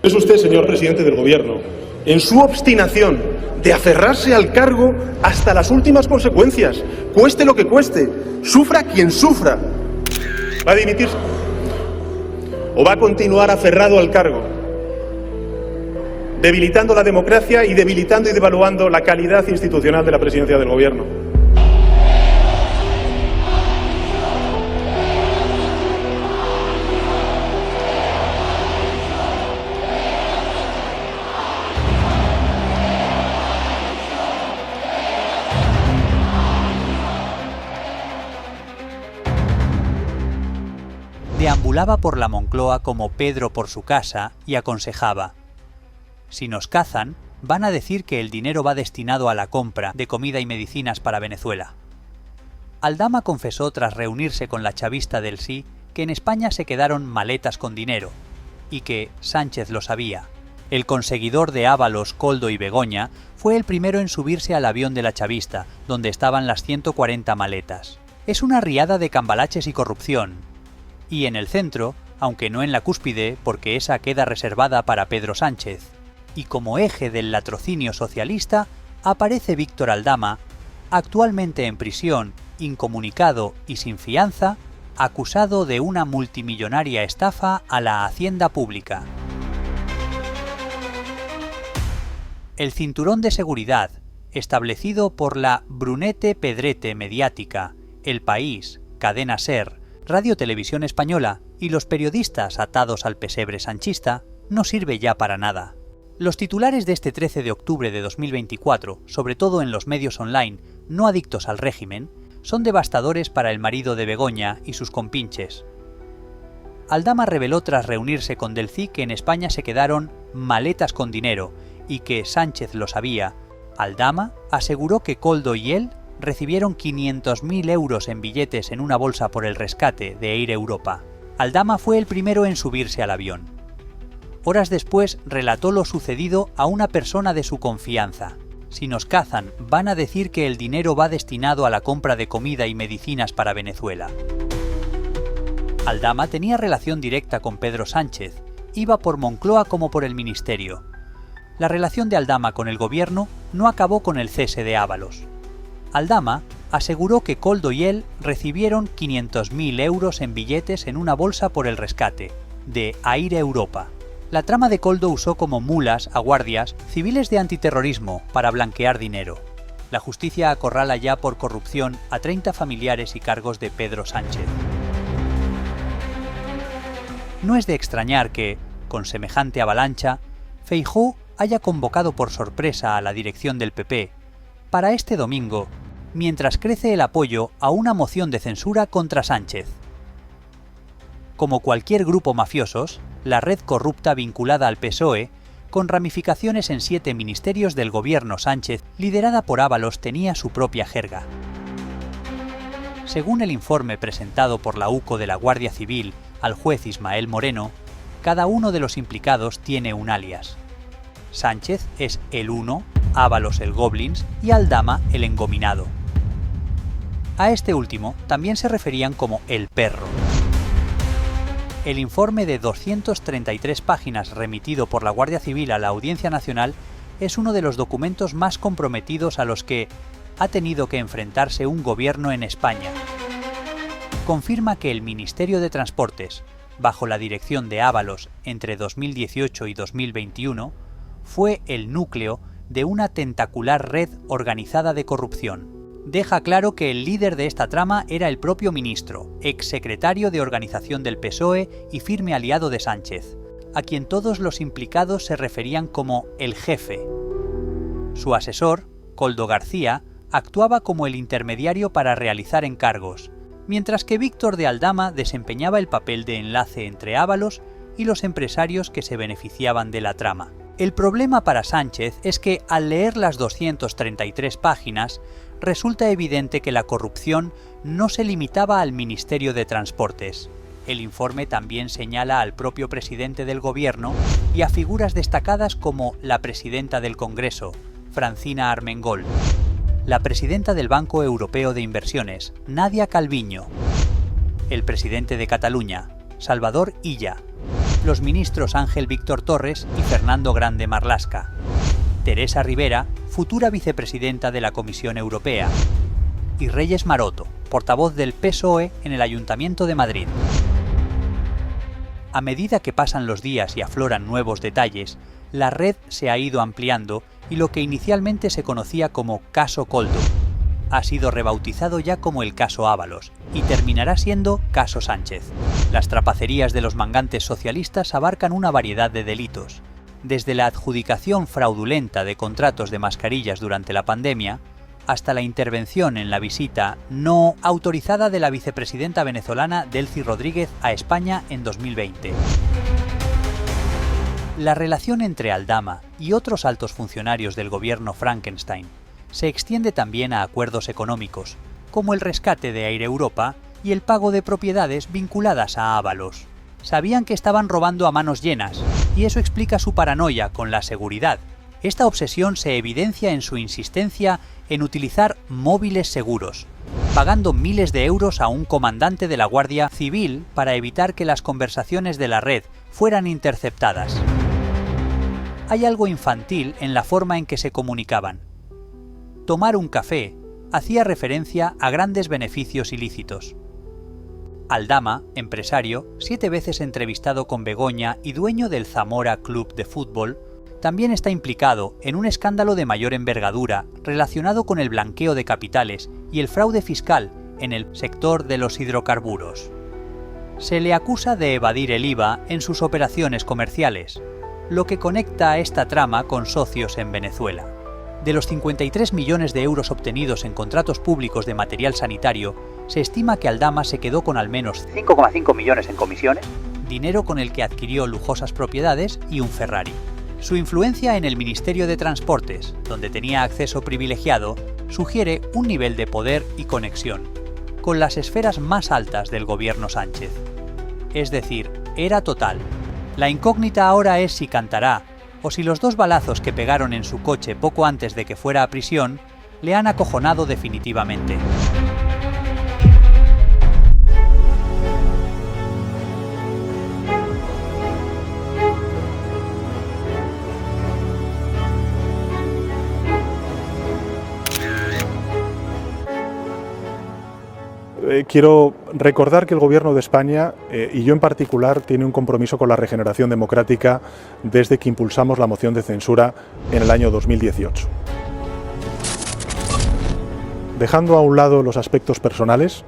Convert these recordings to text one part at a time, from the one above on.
Es usted, señor presidente del Gobierno, en su obstinación de aferrarse al cargo hasta las últimas consecuencias, cueste lo que cueste, sufra quien sufra. ¿Va a dimitirse o va a continuar aferrado al cargo, debilitando la democracia y debilitando y devaluando la calidad institucional de la presidencia del Gobierno? Deambulaba por la Moncloa como Pedro por su casa y aconsejaba: si nos cazan, van a decir que el dinero va destinado a la compra de comida y medicinas para Venezuela. Aldama confesó tras reunirse con la chavista del Sí que en España se quedaron maletas con dinero, y que Sánchez lo sabía. El conseguidor de Ábalos, Koldo y Begoña fue el primero en subirse al avión de la chavista, donde estaban las 140 maletas. Es una riada de cambalaches y corrupción. Y en el centro, aunque no en la cúspide, porque esa queda reservada para Pedro Sánchez, y como eje del latrocinio socialista, aparece Víctor Aldama, actualmente en prisión, incomunicado y sin fianza, acusado de una multimillonaria estafa a la hacienda pública. El cinturón de seguridad, establecido por la Brunete Pedrete mediática, El País, Cadena SER, Radio Televisión Española y los periodistas atados al pesebre sanchista, no sirve ya para nada. Los titulares de este 13 de octubre de 2024, sobre todo en los medios online no adictos al régimen, son devastadores para el marido de Begoña y sus compinches. Aldama reveló tras reunirse con Delcy que en España se quedaron maletas con dinero y que Sánchez lo sabía. Aldama aseguró que Koldo y él recibieron 500.000 euros en billetes en una bolsa por el rescate de Air Europa. Aldama fue el primero en subirse al avión. Horas después relató lo sucedido a una persona de su confianza. Si nos cazan, van a decir que el dinero va destinado a la compra de comida y medicinas para Venezuela. Aldama tenía relación directa con Pedro Sánchez, iba por Moncloa como por el ministerio. La relación de Aldama con el gobierno no acabó con el cese de Ábalos. Aldama aseguró que Koldo y él recibieron 500.000 euros en billetes en una bolsa por el rescate, de Air Europa. La trama de Koldo usó como mulas a guardias civiles de antiterrorismo para blanquear dinero. La justicia acorrala ya por corrupción a 30 familiares y cargos de Pedro Sánchez. No es de extrañar que, con semejante avalancha, Feijóo haya convocado por sorpresa a la dirección del PP para este domingo, mientras crece el apoyo a una moción de censura contra Sánchez. Como cualquier grupo mafiosos, la red corrupta vinculada al PSOE, con ramificaciones en 7 ministerios del gobierno Sánchez, liderada por Ábalos, tenía su propia jerga. Según el informe presentado por la UCO de la Guardia Civil al juez Ismael Moreno, cada uno de los implicados tiene un alias. Sánchez es el Uno, Ábalos el Goblins y Aldama el Engominado. A este último también se referían como el Perro. El informe de 233 páginas remitido por la Guardia Civil a la Audiencia Nacional es uno de los documentos más comprometidos a los que ha tenido que enfrentarse un gobierno en España. Confirma que el Ministerio de Transportes, bajo la dirección de Ábalos entre 2018 y 2021, fue el núcleo de una tentacular red organizada de corrupción. Deja claro que el líder de esta trama era el propio ministro, exsecretario de organización del PSOE y firme aliado de Sánchez, a quien todos los implicados se referían como el jefe. Su asesor, Koldo García, actuaba como el intermediario para realizar encargos, mientras que Víctor de Aldama desempeñaba el papel de enlace entre Ábalos y los empresarios que se beneficiaban de la trama. El problema para Sánchez es que, al leer las 233 páginas, resulta evidente que la corrupción no se limitaba al Ministerio de Transportes. El informe también señala al propio presidente del gobierno y a figuras destacadas como la presidenta del Congreso, Francina Armengol, la presidenta del Banco Europeo de Inversiones, Nadia Calviño, el presidente de Cataluña, Salvador Illa, los ministros Ángel Víctor Torres y Fernando Grande Marlaska, Teresa Rivera, futura vicepresidenta de la Comisión Europea, y Reyes Maroto, portavoz del PSOE en el Ayuntamiento de Madrid. A medida que pasan los días y afloran nuevos detalles, la red se ha ido ampliando y lo que inicialmente se conocía como Caso Koldo ha sido rebautizado ya como el Caso Ábalos y terminará siendo Caso Sánchez. Las trapacerías de los mangantes socialistas abarcan una variedad de delitos, desde la adjudicación fraudulenta de contratos de mascarillas durante la pandemia hasta la intervención en la visita no autorizada de la vicepresidenta venezolana Delcy Rodríguez a España en 2020. La relación entre Aldama y otros altos funcionarios del gobierno Frankenstein se extiende también a acuerdos económicos, como el rescate de Air Europa y el pago de propiedades vinculadas a Ábalos. Sabían que estaban robando a manos llenas, y eso explica su paranoia con la seguridad. Esta obsesión se evidencia en su insistencia en utilizar móviles seguros, pagando miles de euros a un comandante de la Guardia Civil para evitar que las conversaciones de la red fueran interceptadas. Hay algo infantil en la forma en que se comunicaban. Tomar un café hacía referencia a grandes beneficios ilícitos. Aldama, empresario, 7 veces entrevistado con Begoña y dueño del Zamora Club de Fútbol, también está implicado en un escándalo de mayor envergadura relacionado con el blanqueo de capitales y el fraude fiscal en el sector de los hidrocarburos. Se le acusa de evadir el IVA en sus operaciones comerciales, lo que conecta a esta trama con socios en Venezuela. De los 53 millones de euros obtenidos en contratos públicos de material sanitario, se estima que Aldama se quedó con al menos 5,5 millones en comisiones, dinero con el que adquirió lujosas propiedades y un Ferrari. Su influencia en el Ministerio de Transportes, donde tenía acceso privilegiado, sugiere un nivel de poder y conexión con las esferas más altas del gobierno Sánchez. Es decir, era total. La incógnita ahora es si cantará, o si los 2 balazos que pegaron en su coche poco antes de que fuera a prisión le han acojonado definitivamente. Quiero recordar que el Gobierno de España, y yo en particular, tiene un compromiso con la regeneración democrática desde que impulsamos la moción de censura en el año 2018. Dejando a un lado los aspectos personales,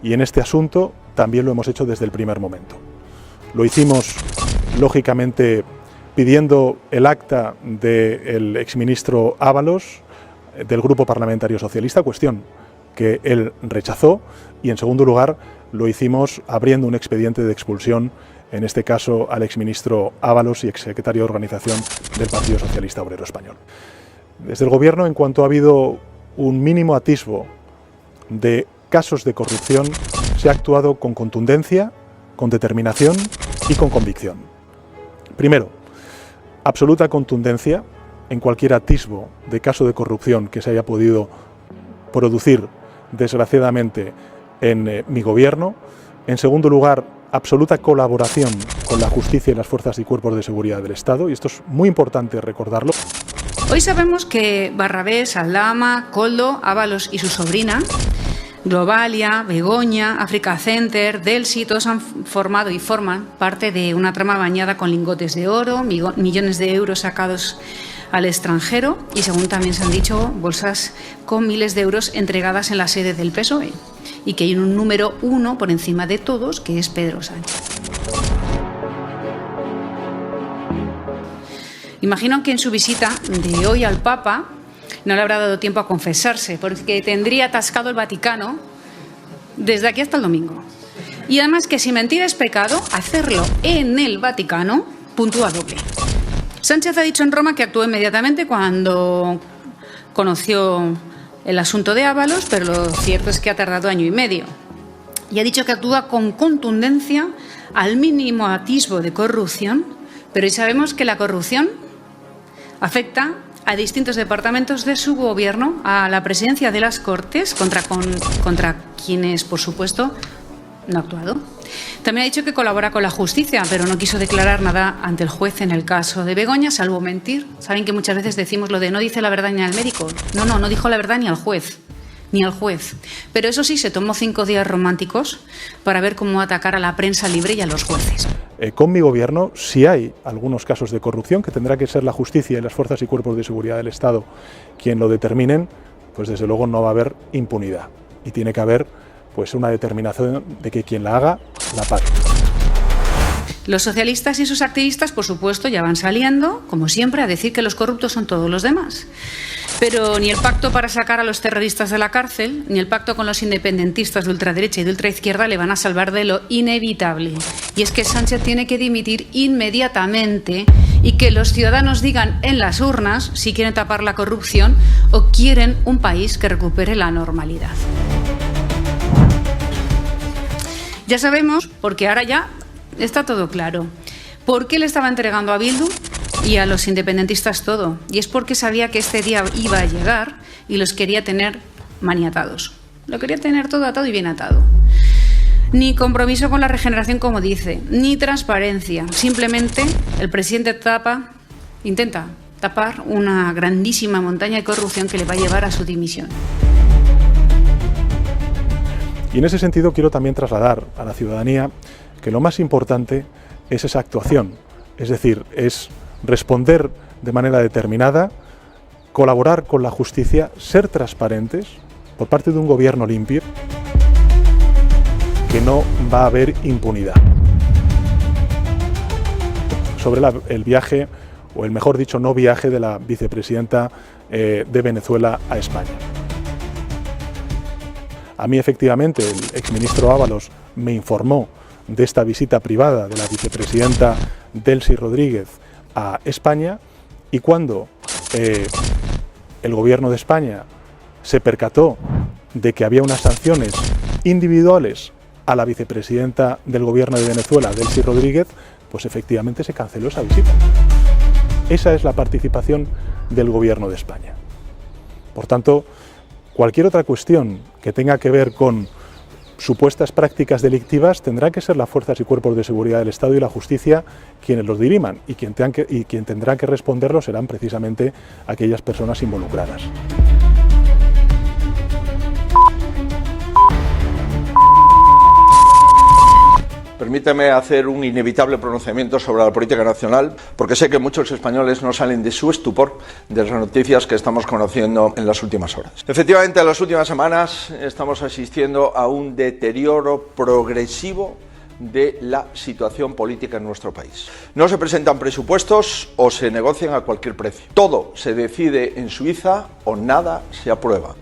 y en este asunto también lo hemos hecho desde el primer momento. Lo hicimos, lógicamente, pidiendo el acta del exministro Ábalos, del Grupo Parlamentario Socialista, cuestión que él rechazó, y en segundo lugar lo hicimos abriendo un expediente de expulsión, en este caso al exministro Ábalos y exsecretario de organización del Partido Socialista Obrero Español. Desde el Gobierno, en cuanto ha habido un mínimo atisbo de casos de corrupción, se ha actuado con contundencia, con determinación y con convicción. Primero, absoluta contundencia en cualquier atisbo de caso de corrupción que se haya podido producir desgraciadamente en mi gobierno. En segundo lugar, absoluta colaboración con la justicia y las fuerzas y cuerpos de seguridad del Estado, y esto es muy importante recordarlo. Hoy sabemos que Barrabés, Aldama, Koldo, Ábalos y su sobrina, Globalia, Begoña, Africa Center, Delcy, todos han formado y forman parte de una trama bañada con lingotes de oro, millones de euros sacados al extranjero y, según también se han dicho, bolsas con miles de euros entregadas en la sede del PSOE, y que hay un número 1 por encima de todos, que es Pedro Sánchez. Imagino que en su visita de hoy al Papa no le habrá dado tiempo a confesarse, porque tendría atascado el Vaticano desde aquí hasta el domingo. Y además que si mentir es pecado, hacerlo en el Vaticano puntúa doble. Sánchez ha dicho en Roma que actuó inmediatamente cuando conoció el asunto de Ábalos, pero lo cierto es que ha tardado 1 año y medio. Y ha dicho que actúa con contundencia al mínimo atisbo de corrupción, pero hoy sabemos que la corrupción afecta a distintos departamentos de su gobierno, a la presidencia de las Cortes, contra quienes, por supuesto, no ha actuado. También ha dicho que colabora con la justicia, pero no quiso declarar nada ante el juez en el caso de Begoña, salvo mentir. Saben que muchas veces decimos lo de no dice la verdad ni al médico. No dijo la verdad ni al juez. Ni al juez. Pero eso sí, se tomó 5 días románticos para ver cómo atacar a la prensa libre y a los jueces. Con mi gobierno, si hay algunos casos de corrupción, que tendrá que ser la justicia y las fuerzas y cuerpos de seguridad del Estado quien lo determinen, pues desde luego no va a haber impunidad. Y tiene que haber pues una determinación de que quien la haga, la pague. Los socialistas y sus activistas, por supuesto, ya van saliendo, como siempre, a decir que los corruptos son todos los demás. Pero ni el pacto para sacar a los terroristas de la cárcel, ni el pacto con los independentistas de ultraderecha y de ultraizquierda le van a salvar de lo inevitable. Y es que Sánchez tiene que dimitir inmediatamente y que los ciudadanos digan en las urnas si quieren tapar la corrupción o quieren un país que recupere la normalidad. Ya sabemos, porque ahora ya está todo claro, por qué le estaba entregando a Bildu y a los independentistas todo. Y es porque sabía que este día iba a llegar y los quería tener maniatados. Lo quería tener todo atado y bien atado. Ni compromiso con la regeneración, como dice, ni transparencia. Simplemente el presidente intenta tapar una grandísima montaña de corrupción que le va a llevar a su dimisión. Y en ese sentido quiero también trasladar a la ciudadanía que lo más importante es esa actuación, es decir, es responder de manera determinada, colaborar con la justicia, ser transparentes por parte de un gobierno limpio, que no va a haber impunidad. Sobre el viaje, o el mejor dicho, no viaje de la vicepresidenta de Venezuela a España. A mí, efectivamente, el exministro Ábalos me informó de esta visita privada de la vicepresidenta Delcy Rodríguez a España, y cuando el gobierno de España se percató de que había unas sanciones individuales a la vicepresidenta del gobierno de Venezuela, Delcy Rodríguez, pues efectivamente se canceló esa visita. Esa es la participación del gobierno de España. Por tanto, cualquier otra cuestión que tenga que ver con supuestas prácticas delictivas tendrá que ser las fuerzas y cuerpos de seguridad del Estado y la justicia quienes los diriman, y quien tendrá que responderlo serán precisamente aquellas personas involucradas. Permíteme hacer un inevitable pronunciamiento sobre la política nacional, porque sé que muchos españoles no salen de su estupor de las noticias que estamos conociendo en las últimas horas. Efectivamente, en las últimas semanas estamos asistiendo a un deterioro progresivo de la situación política en nuestro país. No se presentan presupuestos o se negocian a cualquier precio. Todo se decide en Suiza o nada se aprueba.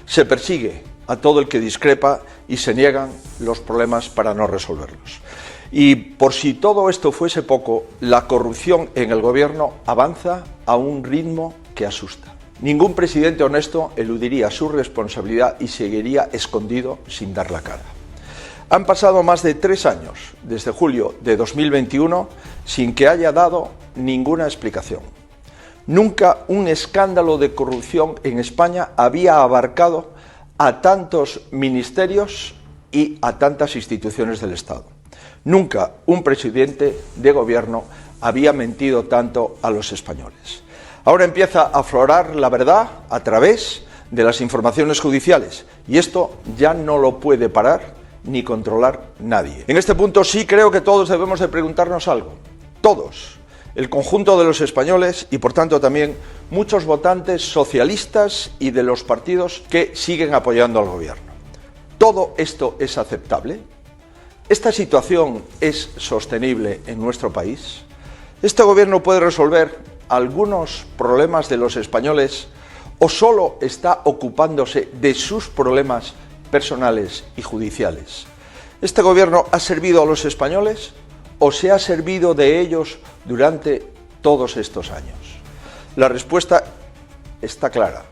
Se persigue a todo el que discrepa y se niegan los problemas para no resolverlos. Y por si todo esto fuese poco, la corrupción en el gobierno avanza a un ritmo que asusta. Ningún presidente honesto eludiría su responsabilidad y seguiría escondido sin dar la cara. Han pasado más de 3 años, desde julio de 2021, sin que haya dado ninguna explicación. Nunca un escándalo de corrupción en España había abarcado a tantos ministerios y a tantas instituciones del Estado. Nunca un presidente de gobierno había mentido tanto a los españoles. Ahora empieza a aflorar la verdad a través de las informaciones judiciales, y esto ya no lo puede parar ni controlar nadie. En este punto sí creo que todos debemos de preguntarnos algo. Todos. El conjunto de los españoles y por tanto también muchos votantes socialistas y de los partidos que siguen apoyando al gobierno. ¿Todo esto es aceptable? ¿Esta situación es sostenible en nuestro país? ¿Este gobierno puede resolver algunos problemas de los españoles o solo está ocupándose de sus problemas personales y judiciales? ¿Este gobierno ha servido a los españoles o se ha servido de ellos durante todos estos años? La respuesta está clara.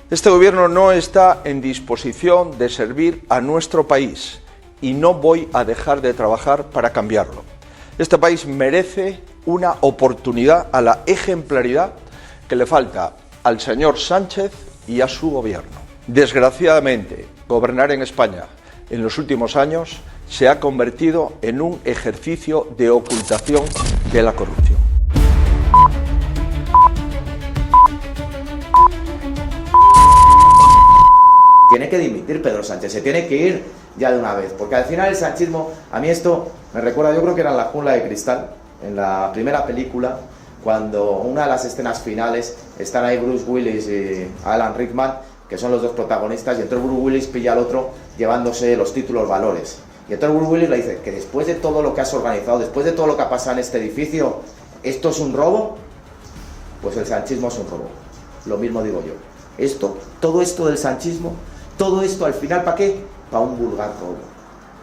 Este gobierno no está en disposición de servir a nuestro país y no voy a dejar de trabajar para cambiarlo. Este país merece una oportunidad a la ejemplaridad que le falta al señor Sánchez y a su gobierno. Desgraciadamente, gobernar en España en los últimos años se ha convertido en un ejercicio de ocultación de la corrupción. Tiene que dimitir Pedro Sánchez, se tiene que ir ya de una vez, porque al final el sanchismo, a mí esto me recuerda, yo creo que era en La Jungla de Cristal, en la primera película, cuando una de las escenas finales están ahí Bruce Willis y Alan Rickman, que son los dos protagonistas, y entonces Bruce Willis pilla al otro llevándose los títulos valores. Y entonces Bruce Willis le dice que después de todo lo que has organizado, después de todo lo que ha pasado en este edificio, ¿esto es un robo? Pues el sanchismo es un robo. Lo mismo digo yo. Todo esto del sanchismo, todo esto al final, ¿para qué? Para un vulgar robo.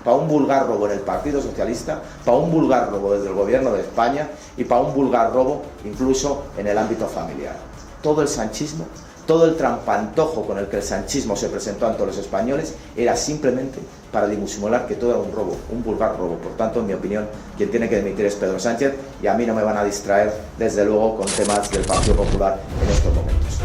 Para un vulgar robo en el Partido Socialista, para un vulgar robo desde el Gobierno de España y para un vulgar robo incluso en el ámbito familiar. Todo el sanchismo, todo el trampantojo con el que el sanchismo se presentó ante los españoles era simplemente para disimular que todo era un robo, un vulgar robo. Por tanto, en mi opinión, quien tiene que dimitir es Pedro Sánchez, y a mí no me van a distraer, desde luego, con temas del Partido Popular en estos momentos.